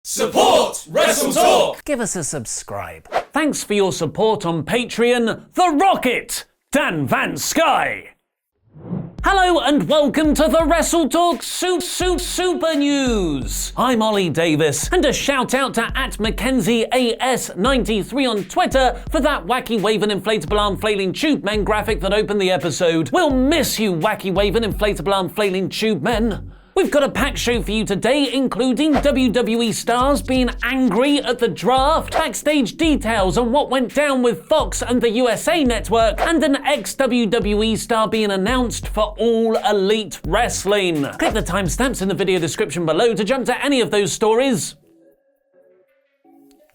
Support WrestleTalk! Give us a subscribe. Thanks for your support on Patreon, The Rocket, Dan Van Sky. Hello and welcome to the WrestleTalk Super News. I'm Ollie Davis, and a shout out to @MackenzieAS93 on Twitter for that wacky waving inflatable arm flailing tube men graphic that opened the episode. We'll miss you, wacky waving inflatable arm flailing tube men. We've got a packed show for you today, including WWE stars being angry at the draft, backstage details on what went down with Fox and the USA Network, and an ex-WWE star being announced for All Elite Wrestling. Click the timestamps in the video description below to jump to any of those stories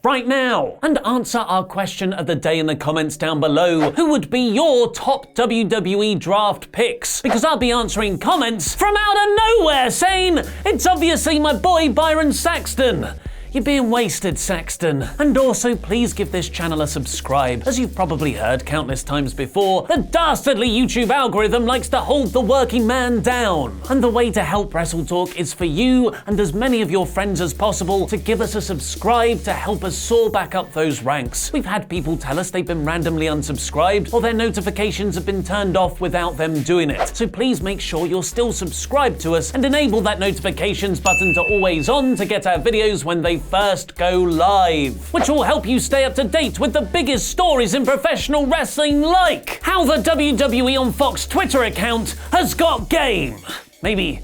right now, and answer our question of the day in the comments down below. Who would be your top WWE draft picks? Because I'll be answering comments from out of nowhere saying, it's obviously my boy Byron Saxton. You're being wasted, Saxton. And also, please give this channel a subscribe. As you've probably heard countless times before, the dastardly YouTube algorithm likes to hold the working man down. And the way to help WrestleTalk is for you and as many of your friends as possible to give us a subscribe to help us soar back up those ranks. We've had people tell us they've been randomly unsubscribed or their notifications have been turned off without them doing it. So please make sure you're still subscribed to us and enable that notifications button to always on to get our videos when they first go live, which will help you stay up to date with the biggest stories in professional wrestling, like how the WWE on Fox Twitter account has got game. Maybe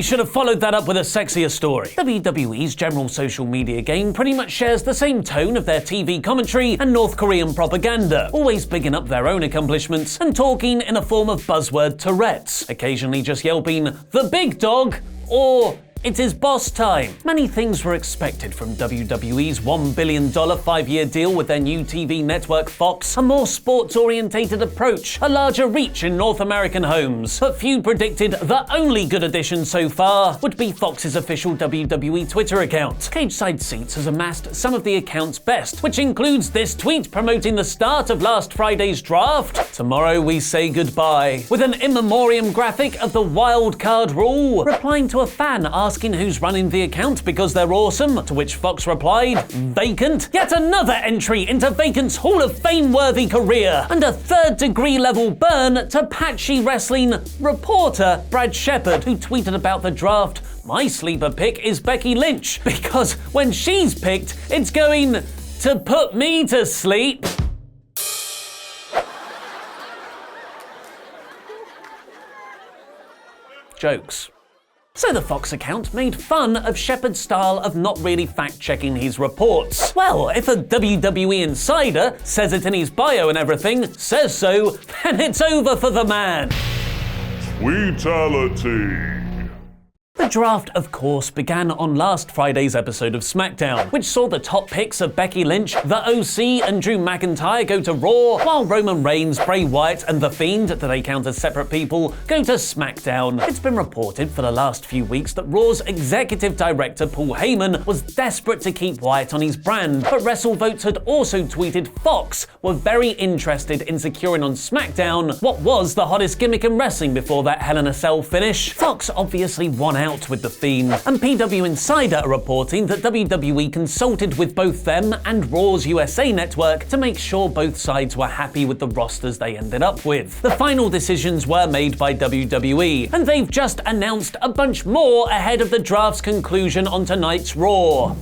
should have followed that up with a sexier story. WWE's general social media game pretty much shares the same tone of their TV commentary and North Korean propaganda, always bigging up their own accomplishments and talking in a form of buzzword Tourette's, occasionally just yelping, "the big dog," or "it is boss time." Many things were expected from WWE's $1 billion 5-year deal with their new TV network Fox, a more sports-orientated approach, a larger reach in North American homes. But few predicted the only good addition so far would be Fox's official WWE Twitter account. Cageside Seats has amassed some of the account's best, which includes this tweet promoting the start of last Friday's draft. "Tomorrow we say goodbye," with an in memoriam graphic of the wild card rule, replying to a fan asking who's running the account because they're awesome, to which Fox replied, "Vacant." Yet another entry into Vacant's Hall of Fame-worthy career, and a third-degree level burn to patchy wrestling reporter Brad Shepard, who tweeted about the draft, "My sleeper pick is Becky Lynch, because when she's picked, it's going to put me to sleep." Jokes. So the Fox account made fun of Shepard's style of not really fact-checking his reports. Well, if a WWE insider says it in his bio and everything, says so, then it's over for the man. Tweetality. The draft, of course, began on last Friday's episode of SmackDown, which saw the top picks of Becky Lynch, The OC, and Drew McIntyre go to Raw, while Roman Reigns, Bray Wyatt, and The Fiend, that they count as separate people, go to SmackDown. It's been reported for the last few weeks that Raw's executive director Paul Heyman was desperate to keep Wyatt on his brand, but WrestleVotes had also tweeted Fox were very interested in securing on SmackDown what was the hottest gimmick in wrestling before that Hell in a Cell finish. Fox obviously won out with The Fiend, and PW Insider are reporting that WWE consulted with both them and Raw's USA Network to make sure both sides were happy with the rosters they ended up with. The final decisions were made by WWE, and they've just announced a bunch more ahead of the draft's conclusion on tonight's Raw.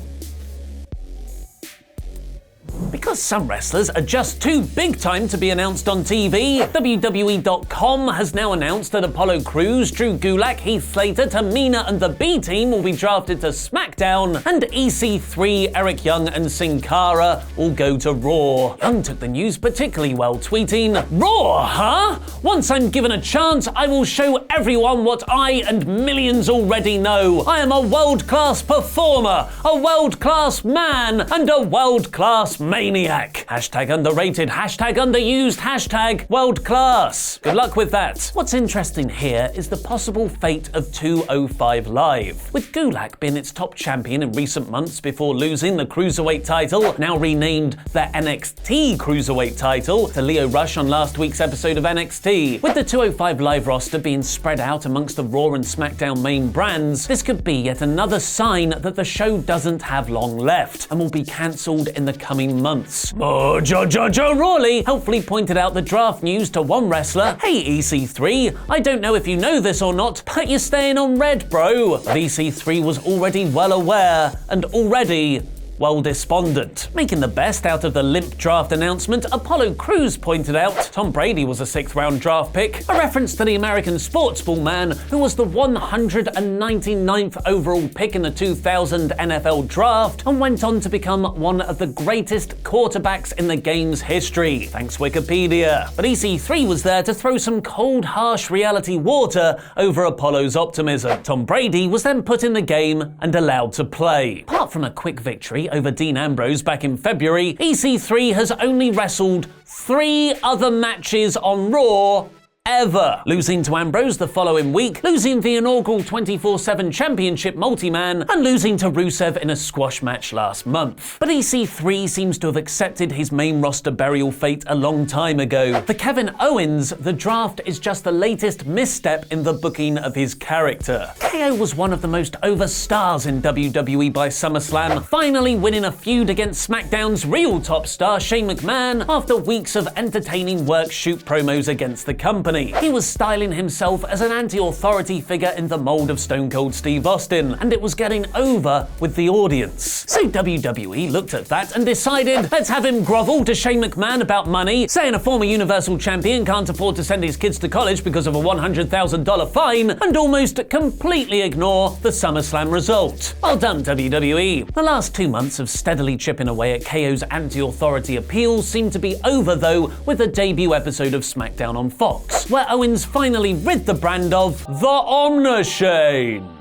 Because some wrestlers are just too big time to be announced on TV, WWE.com has now announced that Apollo Crews, Drew Gulak, Heath Slater, Tamina, and the B-Team will be drafted to SmackDown, and EC3, Eric Young, and Sin Cara will go to Raw. Young took the news particularly well, tweeting, "Raw, huh? Once I'm given a chance, I will show everyone what I and millions already know. I am a world-class performer, a world-class man, and a world-class man." Maniac. Hashtag underrated, hashtag underused, hashtag world class. Good luck with that. What's interesting here is the possible fate of 205 Live. With Gulak being its top champion in recent months before losing the Cruiserweight title, now renamed the NXT Cruiserweight title, to Lio Rush on last week's episode of NXT. With the 205 Live roster being spread out amongst the Raw and SmackDown main brands, this could be yet another sign that the show doesn't have long left and will be cancelled in the coming months. Joe Rawley helpfully pointed out the draft news to one wrestler. Hey EC3, I don't know if you know this or not, but you're staying on red, bro. But EC3 was already well aware and already well despondent. Making the best out of the limp draft announcement, Apollo Crews pointed out Tom Brady was a 6th round draft pick, a reference to the American sports ball man who was the 199th overall pick in the 2000 NFL draft and went on to become one of the greatest quarterbacks in the game's history. Thanks Wikipedia. But EC3 was there to throw some cold, harsh reality water over Apollo's optimism. Tom Brady was then put in the game and allowed to play. Apart from a quick victory over Dean Ambrose back in February, EC3 has only wrestled 3 other matches on Raw ever, losing to Ambrose the following week, losing the inaugural 24/7 championship multi-man, and losing to Rusev in a squash match last month. But EC3 seems to have accepted his main roster burial fate a long time ago. For Kevin Owens, the draft is just the latest misstep in the booking of his character. KO was one of the most over stars in WWE by SummerSlam, finally winning a feud against SmackDown's real top star Shane McMahon after weeks of entertaining work shoot promos against the company. He was styling himself as an anti-authority figure in the mold of Stone Cold Steve Austin, and it was getting over with the audience. So WWE looked at that and decided, let's have him grovel to Shane McMahon about money, saying a former Universal Champion can't afford to send his kids to college because of a $100,000 fine, and almost completely ignore the SummerSlam result. Well done, WWE. The last 2 months of steadily chipping away at KO's anti-authority appeal seem to be over, though, with the debut episode of SmackDown on Fox, where Owens finally rid the brand of the Omnishane.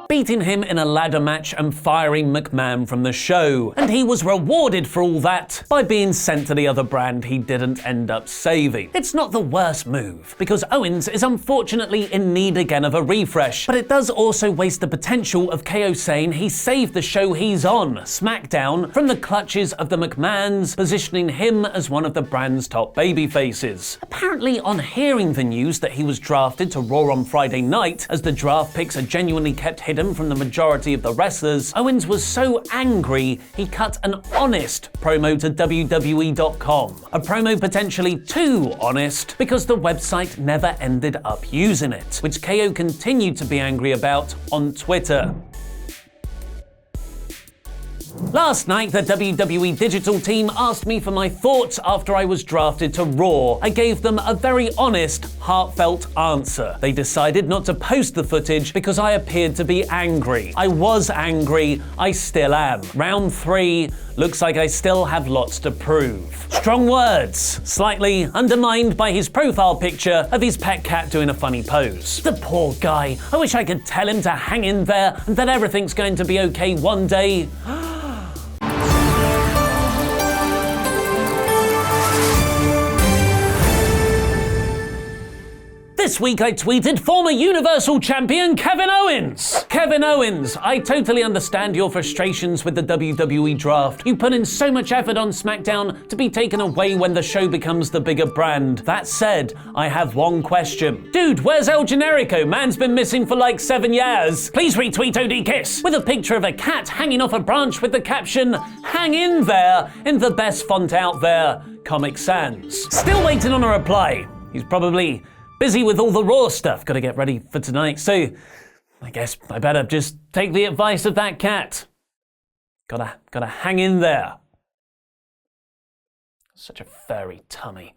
Beating him in a ladder match and firing McMahon from the show. And he was rewarded for all that by being sent to the other brand he didn't end up saving. It's not the worst move, because Owens is unfortunately in need again of a refresh, but it does also waste the potential of KO saying he saved the show he's on, SmackDown, from the clutches of the McMahons, positioning him as one of the brand's top babyfaces. Apparently, on hearing the news that he was drafted to Raw on Friday night, as the draft picks are genuinely kept hidden from the majority of the wrestlers, Owens was so angry he cut an honest promo to WWE.com. A promo potentially too honest because the website never ended up using it, which KO continued to be angry about on Twitter. Last night, the WWE digital team asked me for my thoughts after I was drafted to Raw. I gave them a very honest, heartfelt answer. They decided not to post the footage because I appeared to be angry. I was angry, I still am. Round 3, looks like I still have lots to prove. Strong words, slightly undermined by his profile picture of his pet cat doing a funny pose. The poor guy, I wish I could tell him to hang in there and that everything's going to be okay one day. This week I tweeted former Universal Champion Kevin Owens. Kevin Owens, I totally understand your frustrations with the WWE draft. You put in so much effort on SmackDown to be taken away when the show becomes the bigger brand. That said, I have one question. Dude, where's El Generico? Man's been missing for like 7 years. Please retweet OD Kiss with a picture of a cat hanging off a branch with the caption, "Hang in there," in the best font out there, Comic Sans. Still waiting on a reply. He's probably busy with all the Raw stuff, gotta get ready for tonight, so I guess I better just take the advice of that cat. Gotta hang in there. Such a furry tummy.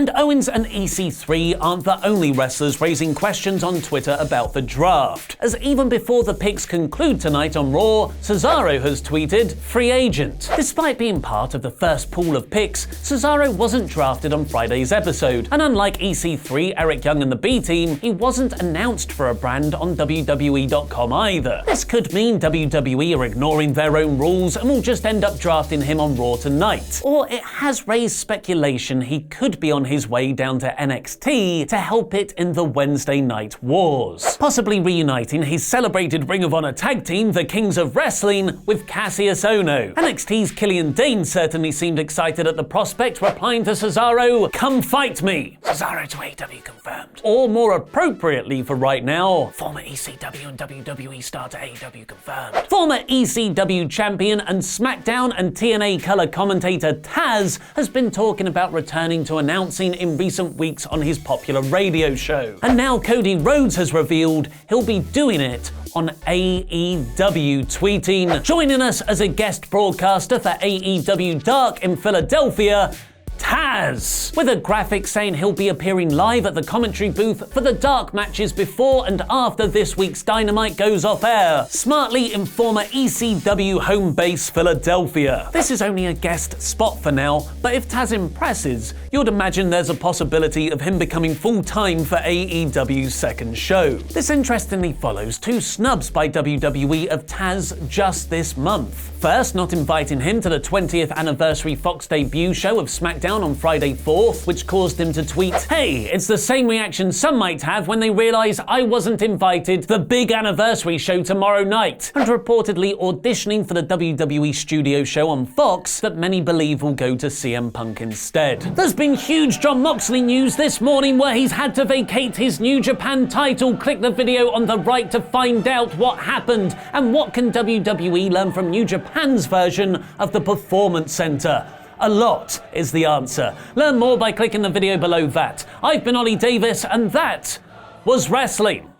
And Owens and EC3 aren't the only wrestlers raising questions on Twitter about the draft, as even before the picks conclude tonight on Raw, Cesaro has tweeted, "Free agent." Despite being part of the first pool of picks, Cesaro wasn't drafted on Friday's episode, and unlike EC3, Eric Young and the B-Team, he wasn't announced for a brand on WWE.com either. This could mean WWE are ignoring their own rules and will just end up drafting him on Raw tonight. Or it has raised speculation he could be on his way down to NXT to help it in the Wednesday Night Wars, possibly reuniting his celebrated Ring of Honor tag team, the Kings of Wrestling, with Cassius Ohno. NXT's Killian Dane certainly seemed excited at the prospect, replying to Cesaro, "Come fight me." Cesaro to AEW confirmed. Or more appropriately for right now, former ECW and WWE star to AEW confirmed. Former ECW champion and SmackDown and TNA color commentator Tazz has been talking about returning to announcing in recent weeks on his popular radio show. And now Cody Rhodes has revealed he'll be doing it on AEW, tweeting, "Joining us as a guest broadcaster for AEW Dark in Philadelphia, Tazz," with a graphic saying he'll be appearing live at the commentary booth for the Dark matches before and after this week's Dynamite goes off air, smartly in former ECW home base Philadelphia. This is only a guest spot for now, but if Tazz impresses, you'd imagine there's a possibility of him becoming full-time for AEW's second show. This interestingly follows two snubs by WWE of Tazz just this month. First, not inviting him to the 20th anniversary Fox debut show of SmackDown on Friday 4th, which caused him to tweet, "Hey, it's the same reaction some might have when they realize I wasn't invited to the big anniversary show tomorrow night," and reportedly auditioning for the WWE studio show on Fox that many believe will go to CM Punk instead. There's been huge Jon Moxley news this morning where he's had to vacate his New Japan title. Click the video on the right to find out what happened and what can WWE learn from New Japan's version of the Performance Center. A lot is the answer. Learn more by clicking the video below that. I've been Ollie Davis, and that was wrestling.